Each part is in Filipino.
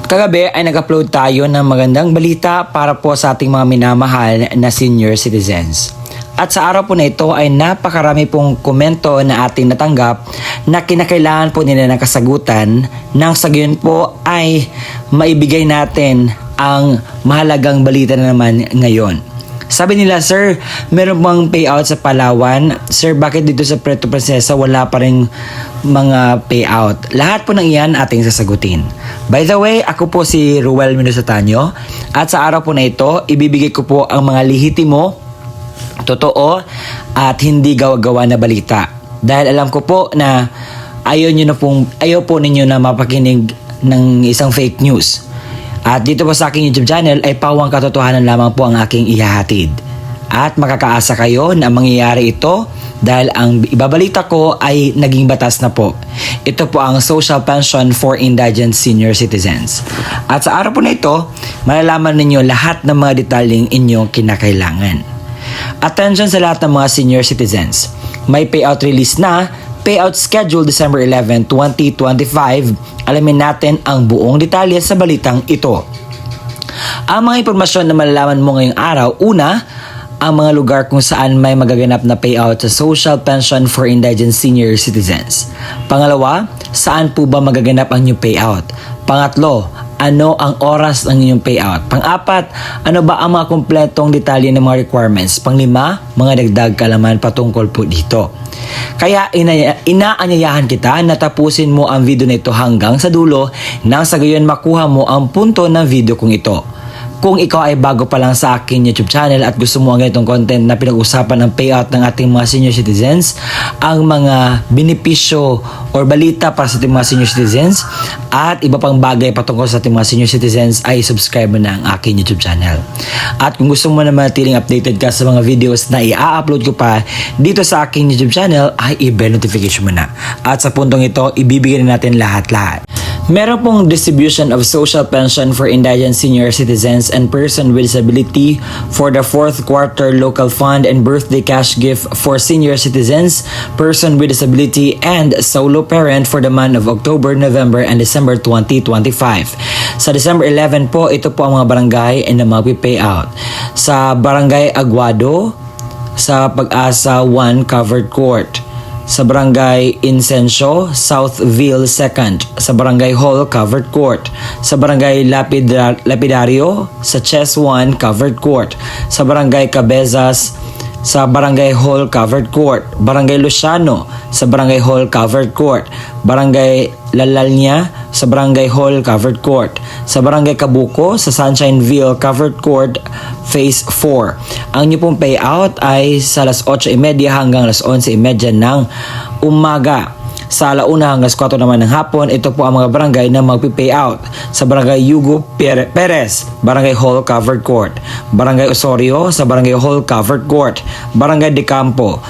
Kagabi ay nag-upload tayo ng magandang balita para po sa ating mga minamahal na senior citizens. At sa araw po na ito ay napakarami pong komento na ating natanggap na kinakailangan po nila ng kasagutan nang sa gayon po ay maibigay natin ang mahalagang balita na naman ngayon. Sabi nila, Sir, meron bang payout sa Palawan? Sir, bakit dito sa Puerto Princesa wala pa rin mga payout? Lahat po ng iyan ating sasagutin. By the way, ako po si Ruel Minosotanyo at sa araw po na ito, ibibigay ko po ang mga lehitimo, totoo at hindi gawa-gawa na balita. Dahil alam ko po na ayaw po ninyo na mapakinig ng isang fake news. At dito po sa aking YouTube channel ay pawang katotohanan lamang po ang aking ihahatid. At makakaasa kayo na mangyayari ito dahil ang ibabalita ko ay naging batas na po. Ito po ang Social Pension for Indigent Senior Citizens. At sa araw po na ito, malalaman ninyo lahat ng mga detalyeng inyong kinakailangan. Attention sa lahat ng mga senior citizens. May payout release na, payout schedule December 11, 2025. Alamin natin ang buong detalye sa balitang ito. Ang mga impormasyon na malalaman mo ngayong araw, una, ang mga lugar kung saan may magaganap na payout sa Social Pension for Indigent Senior Citizens. Pangalawa, saan po ba magaganap ang inyong payout? Pangatlo, ano ang oras ng inyong payout? Pang-apat, ano ba ang mga kumpletong detalye ng mga requirements? Pang-lima, mga dagdag kaalaman patungkol po dito. Kaya inaanyayahan kita na tapusin mo ang video na ito hanggang sa dulo nang sa gayon makuha mo ang punto ng video kong ito. Kung ikaw ay bago pa lang sa akin YouTube channel at gusto mo ang ganitong content na pinag-usapan ng payout ng ating mga senior citizens, ang mga benepisyo or balita para sa ating mga senior citizens at iba pang bagay patungkol sa ating mga senior citizens, ay subscribe mo na ang aking YouTube channel. At kung gusto mo na manatiling updated ka sa mga videos na i-upload ko pa dito sa aking YouTube channel, ay i-bell notification mo na. At sa puntong ito, ibibigay na natin lahat-lahat. Meron pong distribution of social pension for indigent senior citizens and person with disability for the 4th quarter local fund and birthday cash gift for senior citizens, person with disability, and solo parent for the month of October, November, and December 2025. Sa December 11 po, ito po ang mga barangay na magpi-payout. Sa Barangay Aguado, sa Pag-asa 1 Covered Court. Sa Barangay Incencio, Southville 2nd, sa Barangay Hall, Covered Court, sa Barangay Lapidario, sa Chess 1, Covered Court, sa Barangay Cabezas, sa Barangay Hall, Covered Court, Barangay Luciano, sa Barangay Hall, Covered Court, Barangay Lalalnya, sa Barangay Hall, Covered Court, sa Barangay Kabuko, sa Sunshineville, Covered Court, Phase 4. Ang inyo pong payout ay sa alas 8:30 hanggang alas 11:30 ng umaga. Sa alauna hanggang 4 naman ng hapon, ito po ang mga barangay na magpi-payout. Sa Barangay Yugo Perez, Barangay Hall, Covered Court, Barangay Osorio, sa Barangay Hall, Covered Court, Barangay De Campo,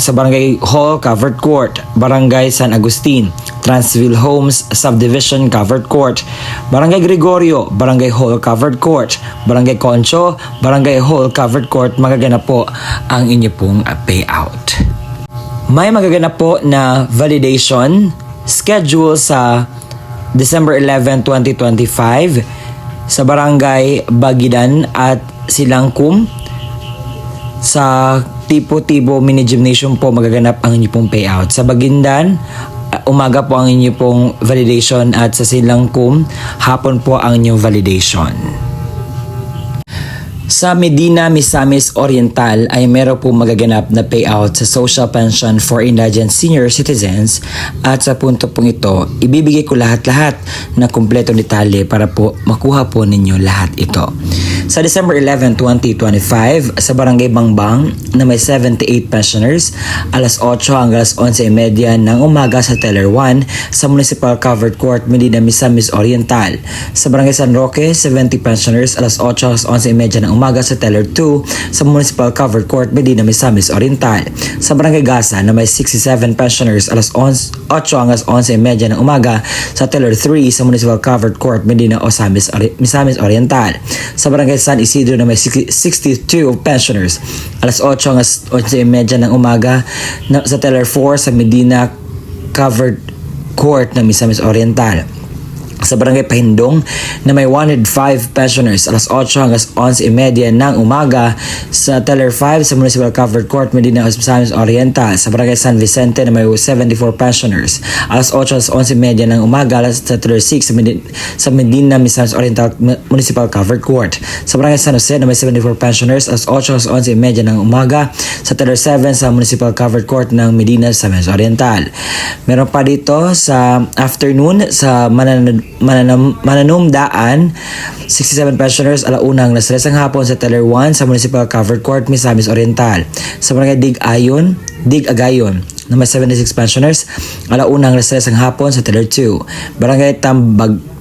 sa Barangay Hall, Covered Court, Barangay San Agustin, Transville Homes Subdivision, Covered Court, Barangay Gregorio, Barangay Hall, Covered Court, Barangay Concho, Barangay Hall, Covered Court. Magaganap po ang inyo pong payout. May magaganap po na validation schedule sa December 11, 2025 sa Barangay Bagidan at Silangkum. Sa Tipo-Tibo Mini Gymnasium po magaganap ang inyo pong payout. Sa Bagindan, umaga po ang inyo pong validation at sa Silangkum, hapon po ang inyong validation. Sa Medina, Misamis Oriental ay meron po magaganap na payout sa Social Pension for Indigent Senior Citizens at sa punto pong ito, ibibigay ko lahat-lahat na kumpletong detalye para po makuha po ninyo lahat ito. Sa December 11, 2025, sa Barangay Bangbang na may 78 pensioners, alas 8 hanggang alas 11:30 ng umaga sa Teller 1 sa Municipal Covered Court, Medina, Misamis Oriental. Sa Barangay San Roque, 70 pensioners, alas 8 hanggang 11:30 ng umaga sa Teller 2 sa Municipal Covered Court, Medina, Misamis Oriental. Sa Barangay Gasa na may 67 pensioners, alas 8 hanggang 11:30 ng umaga sa Teller 3 sa Municipal Covered Court, Medina, Misamis Oriental. Sa Barangay San Isidro na may 62 pensioners, alas 8 hanggang 11:30 ng umaga sa Teller 4 sa Medina Covered Court ng Misamis Oriental. sa Barangay Pahindong na may 105 pensioners alas 8 hanggang 11:30 ng umaga, sa Teller 5 sa Municipal Covered Court Medina Misamis Oriental, sa Barangay San Vicente na may 74 pensioners alas 8 hanggang 11:30 ng umaga, sa Teller 6 sa Medina Misamis Oriental Municipal Covered Court, sa Barangay San Jose na may 74 pensioners alas 8 hanggang 11:30 ng umaga, sa Teller 7 sa Municipal Covered Court ng Medina Misamis Oriental. Meron pa dito sa afternoon sa Mananumdaan, 67 pensioners alauna hanggang alas 3 ng hapon, sa Teller 1 sa Municipal Covered Court Misamis Oriental, sa Barangay Dig Agayon na may 76 pensioners alauna hanggang alas 3 ng hapon, sa Teller 2. Barangay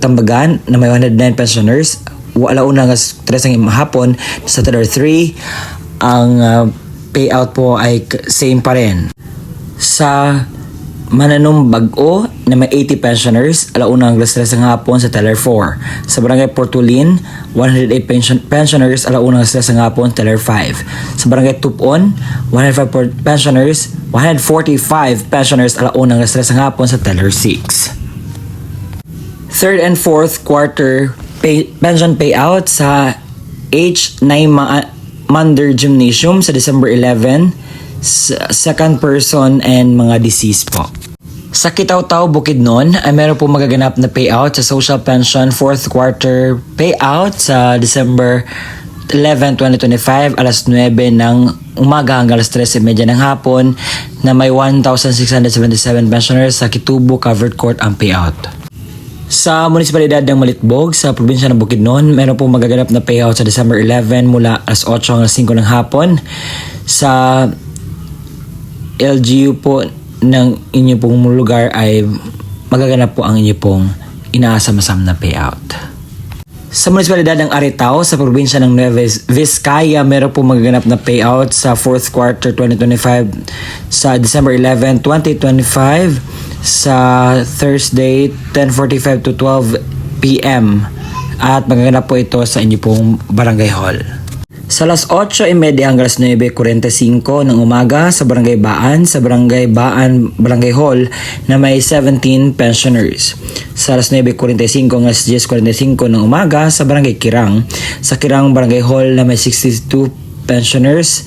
Tambagan na may 109 pensioners alauna hanggang alas 3 ng hapon, sa Teller 3. Ang payout po ay same pa rin. Sa Mananum Bago na may 80 pensioners alauna hanggang alas 3 ng hapon, sa Teller 4. Sa Barangay Portulin, 108 pensioners alauna hanggang alas 3 ng hapon, Teller 5. Sa Barangay Tupon, 145 pensioners alauna hanggang alas 3 ng hapon, sa Teller 6. Third and fourth quarter pension payout sa H. Mander Gymnasium sa December 11, second person and mga deceased po. Sa Kitaw-Taw, Bukidnon ay meron po magaganap na payout sa social pension fourth quarter payout sa December 11, 2025 alas 9 ng umaga hanggang alas 13:30 ng hapon na may 1,677 pensioners sa Kitubo Covered Court ang payout. Sa Munisipalidad ng Malitbog sa probinsya ng Bukidnon, meron po magaganap na payout sa December 11 mula alas 8 hanggang 5 ng hapon. Sa LGU po ng inyo pong lugar ay magaganap po ang inyo pong inaasam-asam na payout. Sa Munisipalidad ng Aritao sa probinsya ng Nueva Vizcaya, meron po magaganap na payout sa fourth quarter 2025 sa December 11, 2025 sa Thursday 10:45 to 12 p.m. at magaganap po ito sa inyo pong barangay hall. Sa alas 8:30 hanggang alas 9:45 ng umaga sa Barangay Baan, Barangay Hall na may 17 pensioners. Sa alas 9:45 hanggang alas 10:45 ng umaga sa Barangay Kirang, sa Kirang Barangay Hall na may 62 pensioners,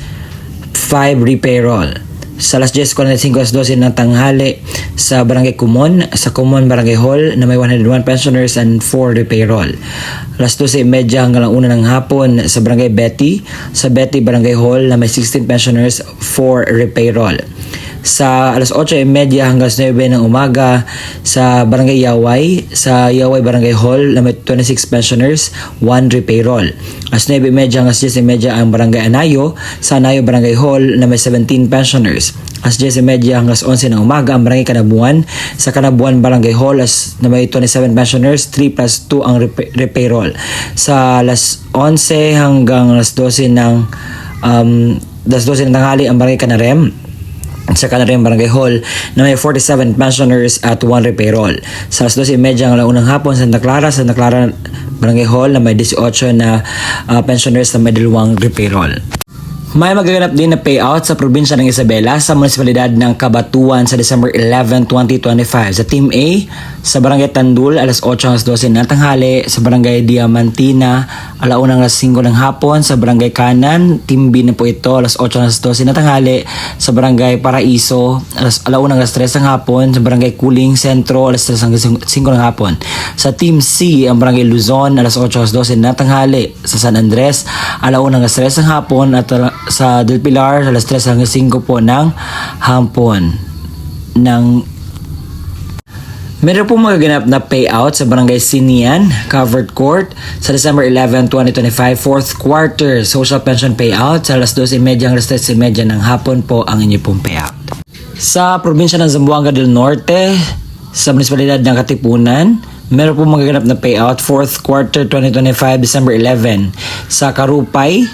5 repayroll. Sa alas 10:45 alas 12 ng tanghali sa Barangay Kumon, sa Kumon Barangay Hall na may 101 pensioners and 4 repayroll. Alas 12:30 hanggang 1 ng hapon sa Barangay Betty, sa Betty Barangay Hall na may 16 pensioners, 4 repayroll. Sa alas 8:30 hanggang 9 ng umaga sa Barangay Yaway, sa Yaway Barangay Hall na may 26 pensioners, 1 repayroll. Alas 9:30 hanggang 10:30 ang Barangay Anayo, sa Anayo Barangay Hall na may 17 pensioners. Alas 10:30 hanggang 11 ng umaga ang Barangay Kanabuan, sa Kanabuan Barangay Hall na may 27 pensioners, 3 plus 2 ang repayroll. Sa alas 11 hanggang alas 12 ng tanghali ang Barangay Kanarem, sa Kanarem Barangay Hall na may 47 pensioners at 1 repayroll. Sa alas 12:30 ang unang hapon sa Santa Clara Barangay Hall na may 18 na pensioners na may 2 repayroll. May magaganap din na payout sa probinsya ng Isabela sa munisipalidad ng Cabatuan sa December 11, 2025. Sa Team A, sa Barangay Tandul, alas 8 hanggang 12 ng tanghali. Sa Barangay Diamantina, alauna hanggang 5 ng hapon. Sa Barangay Kanan, Team B na po ito, alas 8 hanggang 12 ng tanghali. Sa Barangay Paraiso, alauna hanggang 3 ng hapon. Sa Barangay Kuling Sentro, alas 3 hanggang 5 ng hapon. Sa Team C, ang Barangay Luzon, alas 8 hanggang 12 ng tanghali. Sa San Andres, alauna hanggang 3 ng hapon. At sa Del Pilar, alas 3 hanggang 5 po ng hapon. Meron po magaganap na payout sa Barangay Sinian, Covered Court, sa December 11, 2025, fourth quarter social pension payout sa alas 12:30 hanggang alas 13:30 ng hapon po ang inyo pong payout. Sa probinsya ng Zamboanga del Norte, sa munisipalidad ng Katipunan, meron po magaganap na payout fourth quarter 2025, December 11, sa Karupay,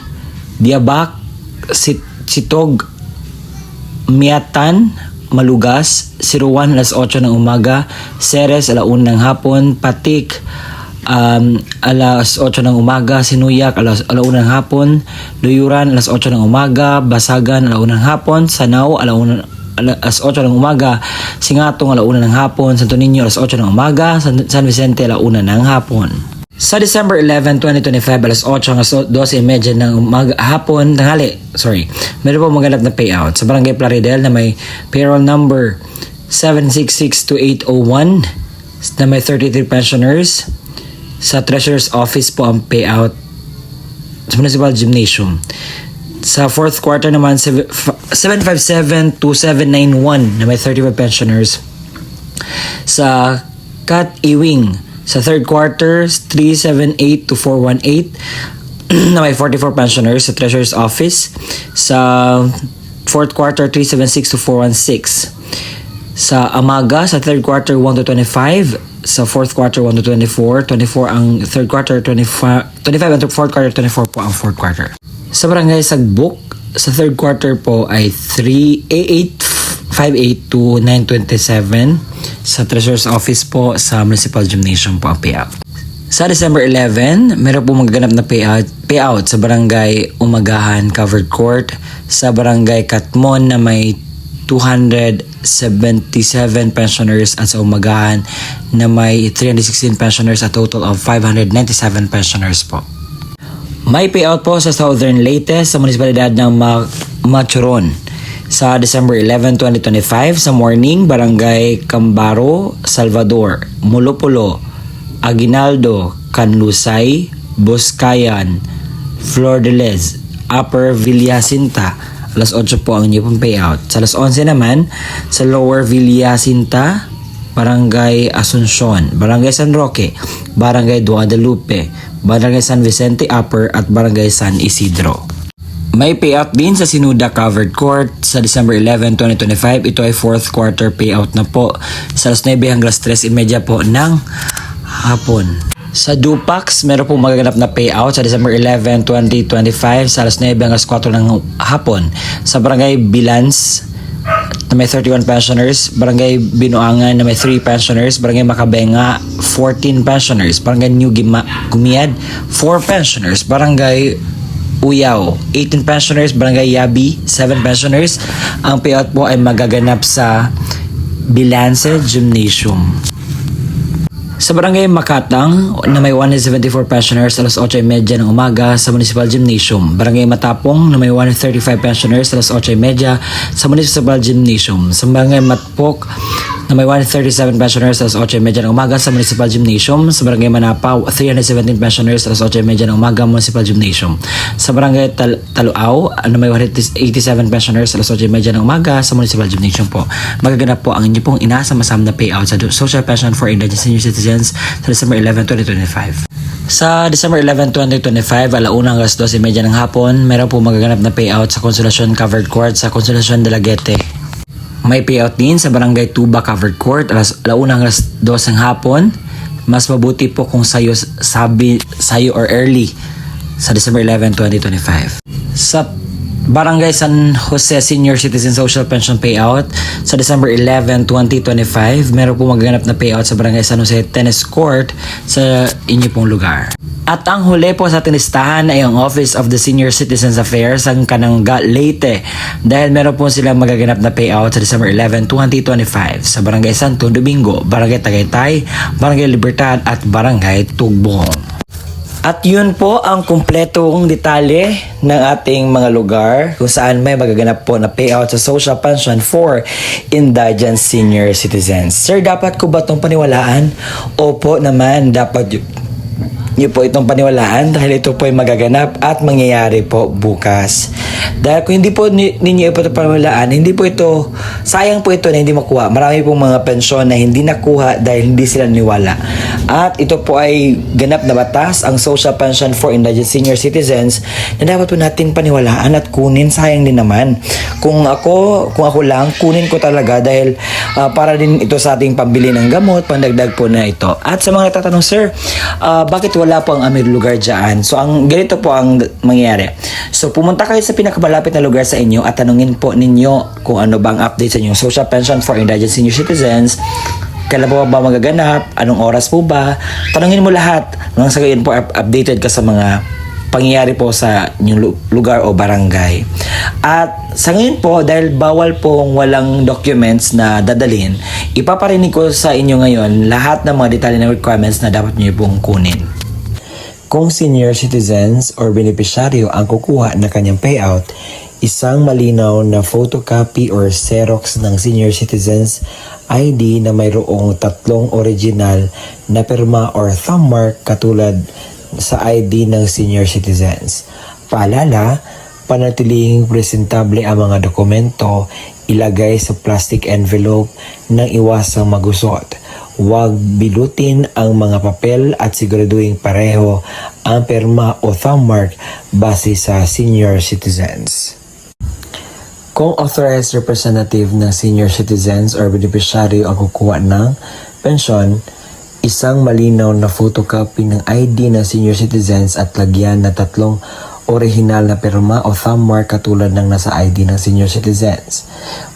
Diabak, Sitog, Miatan, Malugas, Siruan alas 8 ng umaga, Ceres alauna ng hapon, Patik alas 8 ng umaga, Sinuyak alauna ng hapon, Luyuran alas 8 ng umaga, Basagan alauna ng hapon, Sanao alauna alas 8 ng umaga, Singatong alauna ng hapon, Santo Niño alas 8 ng umaga, San Vicente alauna ng hapon. Sa December 11, 2025, alas 8 hanggang 12:30 ng umaga, hapon, meron po maganap na payout sa Barangay Plaridel na may payroll number 7662801 na may 33 pensioners. Sa Treasurer's Office po ang payout sa Municipal Gymnasium. Sa fourth quarter naman, 7572791 na may 35 pensioners. Sa Cat Ewing, sa third quarter, 378218 na may 44 pensioners sa Treasurer's Office. Sa fourth quarter, 376216. Sa Amaga, sa third quarter, 1 to 25. Sa fourth quarter, 1 to 24. 24 ang third quarter, 25 ang fourth quarter, 24 po ang fourth quarter. Sa Barangay Sagbuk, sa third quarter po ay 388582927. Sa Treasurer's Office po sa Municipal Gymnasium po ang payout. Sa December 11, meron po magaganap na payout sa Barangay Umagahan Covered Court, sa Barangay Katmon na may 277 pensioners at sa Umagahan na may 316 pensioners, a total of 597 pensioners po. May payout po sa Southern Leyte sa munisipalidad ng Machuron. Sa December 11, 2025, sa morning, Barangay Cambaro, Salvador, Mulupulo, Aguinaldo, Canlusay, Buscayan, Flordeles, Upper Villacinta, alas 8 po ang inyong payout. Sa alas 11 naman, sa Lower Villacinta, Barangay Asuncion, Barangay San Roque, Barangay Guadalupe, Barangay San Vicente Upper at Barangay San Isidro. May payout din sa Sinuda Covered Court sa December 11, 2025. Ito ay fourth quarter payout na po sa alas 9 hanggang 3:30 po ng hapon. Sa Dupax, meron po magaganap na payout sa December 11, 2025 sa alas 9 hanggang 4 ng hapon. Sa Barangay Bilans na may 31 pensioners, Barangay Binuangan na may 3 pensioners, Barangay Makabenga 14 pensioners, Barangay New Gumiad 4 pensioners, Barangay Uyaw 18 pensioners, Barangay Yabi 7 pensioners. Ang payout po ay magaganap sa Bilance Gymnasium. Sa Barangay Makatang na may 174 pensioners, alas 8:30 ng umaga sa Municipal Gymnasium. Barangay Matapong na may 135 pensioners, alas 8:30 sa Municipal Gymnasium. Sa Barangay Matpok na may 137 pensioners, alas 8:30 ng umaga sa Municipal Gymnasium. Sa Barangay Manapa, 317 pensioners, alas 8:30 ng umaga Municipal Gymnasium. Sa Barangay Taluaw na may 187 pensioners, alas 8:30 ng umaga sa Municipal Gymnasium po. Magaganap po ang inyo pong inasam-asam na payout sa Social Pension for Indigent Senior Citizens sa December 11, 2025. Sa December 11, 2025, alauna hanggang 12:30 ng hapon, meron po magaganap na payout sa Consolacion Covered Court sa Consolacion Dalaguete. May payout din sa Barangay Tuba Covered Court, alauna hanggang 2 ng hapon. Mas mabuti po kung sayo or early sa December 11, 2025. Sa Barangay San Jose Senior Citizen Social Pension Payout sa December 11, 2025, meron po magaganap na payout sa Barangay San Jose Tennis Court sa inyo pong lugar. At ang huli po sa ating listahan ay ang Office of the Senior Citizens Affairs ng Kananga, Leyte, dahil meron po sila magaganap na payout sa December 11, 2025 sa Barangay Santo Domingo, Barangay Tagaytay, Barangay Libertad at Barangay Tugbong. At yun po ang kumpletong detalye ng ating mga lugar kung saan may magaganap po na payout sa social pension for indigent senior citizens. Sir, dapat ko ba itong paniwalaan? Opo naman, dapat niyo po itong paniwalaan dahil ito po ay magaganap at mangyayari po bukas. Dahil kung hindi po ninyo ito paniwalaan, hindi po ito, sayang po ito na hindi makuha. Marami pong mga pensyon na hindi nakuha dahil hindi sila naniwala. At ito po ay ganap na batas, ang Social Pension for Indigent Senior Citizens, na dapat po natin paniwalaan at kunin. Sayang din naman. Kung ako lang, kunin ko talaga dahil para din ito sa ating pambili ng gamot, pandagdag po na ito. At sa mga natatanong, sir, bakit wala po ang aming lugar dyan? So, ganito po ang mangyayari. So, pumunta kayo sa pinakamalapit na lugar sa inyo at tanungin po ninyo kung ano bang update sa inyong Social Pension for Indigent Senior Citizens. Kailan po ba magaganap? Anong oras po ba? Tanungin mo lahat. Nang sa gayon po updated ka sa mga pangyayari po sa inyong lugar o barangay. At sa ngayon po, dahil bawal pong walang documents na dadalhin, ipaparinig ko sa inyo ngayon lahat ng mga detalye ng requirements na dapat nyo pong kunin. Kung senior citizens or beneficiaryo ang kukuha ng kanyang payout, isang malinaw na photocopy or Xerox ng senior citizens ID na mayroong 3 original na pirma or thumb mark katulad sa ID ng senior citizens. Paalala, panatiling presentable ang mga dokumento, ilagay sa plastic envelope nang iwasang magusot. Huwag bilutin ang mga papel at siguraduhin pareho ang pirma o thumb mark base sa senior citizens. Kung authorized representative ng senior citizens or beneficiary ang kukuha ng pensyon, isang malinaw na photocopy ng ID ng senior citizens at lagyan na 3 original na pirma o thumb mark katulad ng nasa ID ng senior citizens.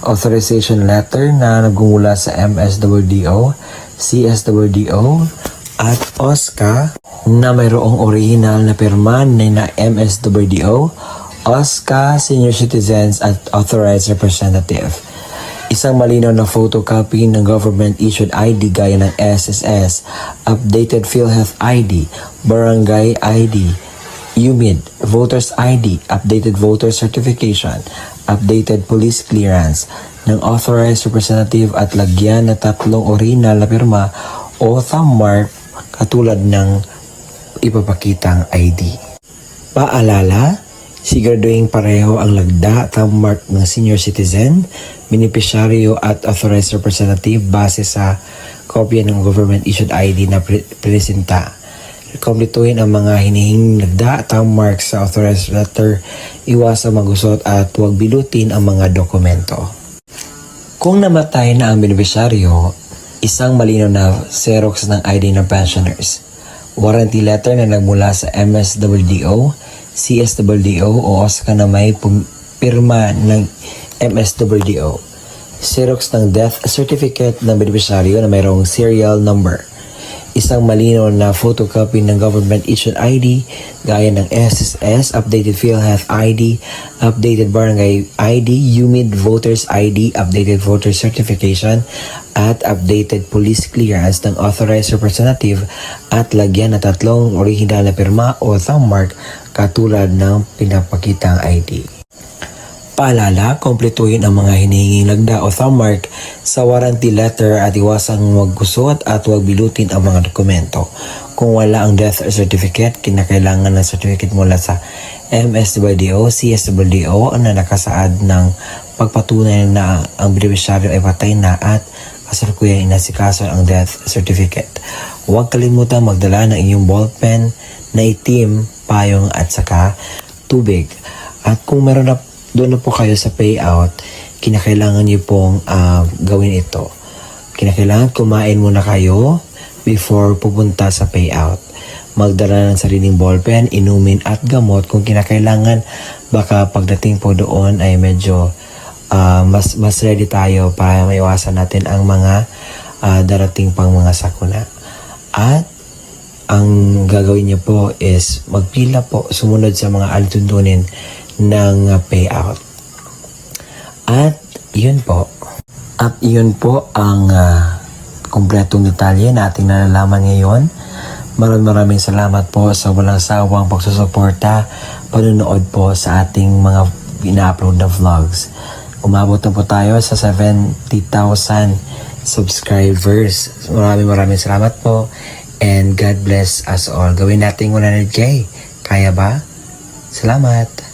Authorization letter na nagmumula sa MSWDO, CSWDO at OSCA na mayroong original na pirma na MSWDO, OSCA, senior citizens at authorized representative. Isang malinaw na photocopy ng government-issued ID gaya ng SSS, updated PhilHealth ID, Barangay ID, UMID, Voters ID, updated voter certification, updated police clearance ng authorized representative at lagyan na 3 original na pirma o thumb mark katulad ng ipapakitang ID. Paalala, siguraduhin pareho ang lagda thumb mark ng senior citizen, beneficiaryo at authorized representative base sa kopya ng government-issued ID na presenta. Kompletuhin ang mga hinihinging lagda thumb mark sa authorized letter, iwasang magusot at huwag bilutin ang mga dokumento. Kung namatay na ang beneficiaryo, isang malinaw na Xerox ng ID ng pensioners, warranty letter na nagmula sa MSWDO, CSWDO o OSCA na may pirma ng MSWDO, Xerox ng death certificate ng beneficiaryo na mayroong serial number, isang malinaw na photocopy ng government-issued ID gaya ng SSS, updated PhilHealth ID, updated Barangay ID, UMID Voters ID, updated voter certification, at updated police clearance ng authorized representative at lagyan na 3 original na pirma o thumb mark katulad ng pinapakitang ID. Paalala, kompletuhin ang mga hinihinging lagda o thumb mark sa warranty letter at iwasang maggusot at huwag bilutin ang mga dokumento. Kung wala ang death certificate, kinakailangan ng certificate mula sa MSWDO, CSWDO na nakasaad ng pagpatunay na ang beneficiaryo ay patay na at kasalukuyang inasikaso ang death certificate. Huwag kalimutan magdala ng inyong ballpen na itim, payong at saka tubig. At kung meron na doon na po kayo sa payout, kinakailangan niyo pong gawin ito. Kinakailangan kumain muna kayo before pupunta sa payout. Magdala ng sariling ballpen, inumin at gamot kung kinakailangan. Baka pagdating po doon ay medyo mas ready tayo para maiwasan natin ang mga darating pang mga sakuna. At ang gagawin niyo po is magpila po, sumunod sa mga alituntunin ng payout. At yun po. At yun po ang kumpletong detalye na ating nalalaman ngayon. Maraming salamat po sa walang sawang pagsusuporta, panunood po sa ating mga ina-upload na vlogs. Umabot na po tayo sa 70,000 subscribers. Maraming salamat po and God bless us all. Gawin natin 100K. Kaya ba? Salamat!